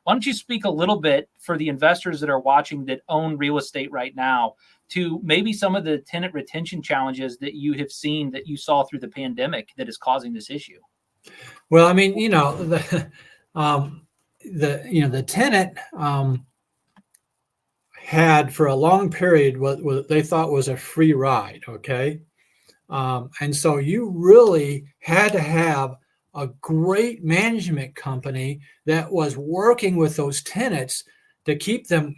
Why don't you speak a little bit for the investors that are watching that own real estate right now to maybe some of the tenant retention challenges that you have seen that you saw through the pandemic that is causing this issue? Well, I mean, the tenant had for a long period what they thought was a free ride. Okay. And so you really had to have a great management company that was working with those tenants to keep them,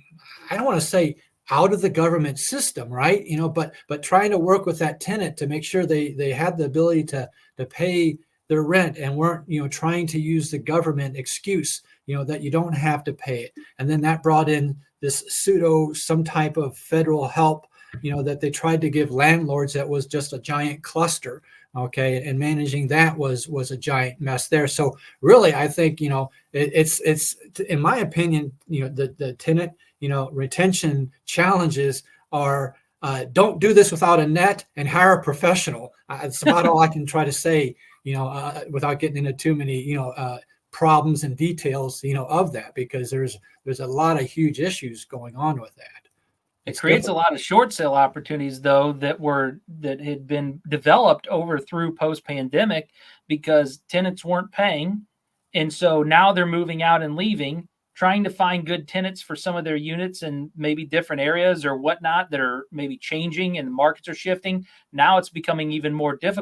I don't want to say out of the government system, right? But trying to work with that tenant to make sure they had the ability to pay their rent and weren't, trying to use the government excuse, that you don't have to pay it. And then that brought in this some type of federal help, that they tried to give landlords that was just a giant cluster. Okay. And managing that was a giant mess there. So really, I think, it's in my opinion, the tenant, retention challenges are, don't do this without a net and hire a professional. It's about all I can try to say, without getting into too many, problems and details, of that, because there's a lot of huge issues going on with that. It creates a lot of short sale opportunities, though, that had been developed over through post-pandemic because tenants weren't paying. And so now they're moving out and leaving, trying to find good tenants for some of their units in maybe different areas or whatnot that are maybe changing and the markets are shifting. Now it's becoming even more difficult